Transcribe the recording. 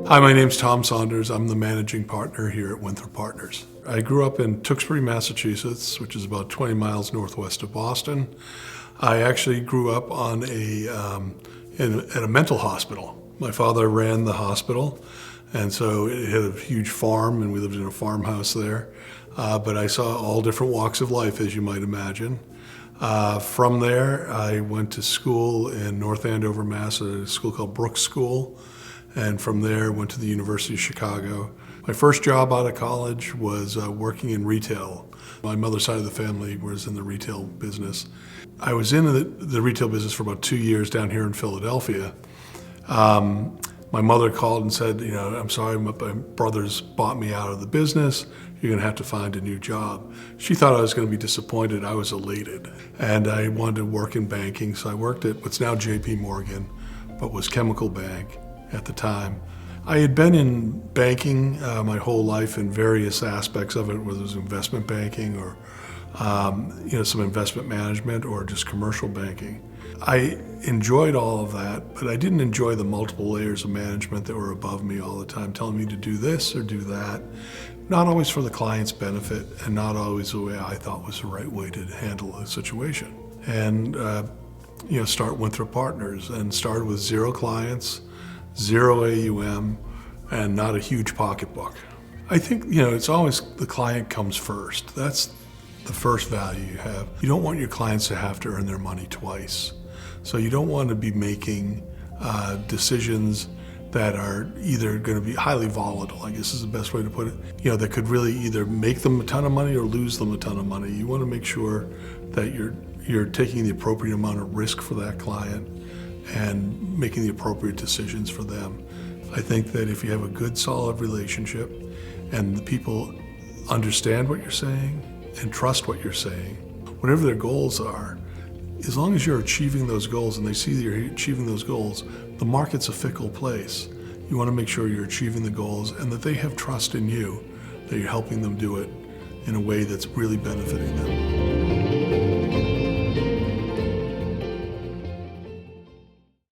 Hi, my name's Tom Saunders. I'm the managing partner here at Winthrop Partners. I grew up in Tewksbury, Massachusetts, which is about 20 miles northwest of Boston. I actually grew up on at a mental hospital. My father ran the hospital, and so it had a huge farm, and we lived in a farmhouse there. But I saw all different walks of life, as you might imagine. From there, I went to school in North Andover, Mass, at a school called Brooks School. And from there, went to the University of Chicago. My first job out of college was working in retail. My mother's side of the family was in the retail business. I was in the retail business for about 2 years down here in Philadelphia. My mother called and said, I'm sorry, my brothers bought me out of the business. You're going to have to find a new job. She thought I was going to be disappointed. I was elated. And I wanted to work in banking, so I worked at what's now J.P. Morgan, but was Chemical Bank at the time. I had been in banking my whole life in various aspects of it, whether it was investment banking or some investment management or just commercial banking. I enjoyed all of that, but I didn't enjoy the multiple layers of management that were above me all the time, telling me to do this or do that, not always for the client's benefit and not always the way I thought was the right way to handle a situation. And start Winthrop Partners, and started with 0 clients, 0 AUM, and not a huge pocketbook. I think, it's always the client comes first. That's the first value you have. You don't want your clients to have to earn their money twice. So you don't want to be making decisions that are either going to be highly volatile, I guess is the best way to put it, that could really either make them a ton of money or lose them a ton of money. You want to make sure that you're taking the appropriate amount of risk for that client and making the appropriate decisions for them. I think that if you have a good, solid relationship and the people understand what you're saying and trust what you're saying, whatever their goals are, as long as you're achieving those goals and they see that you're achieving those goals, the market's a fickle place. You want to make sure you're achieving the goals and that they have trust in you, that you're helping them do it in a way that's really benefiting them.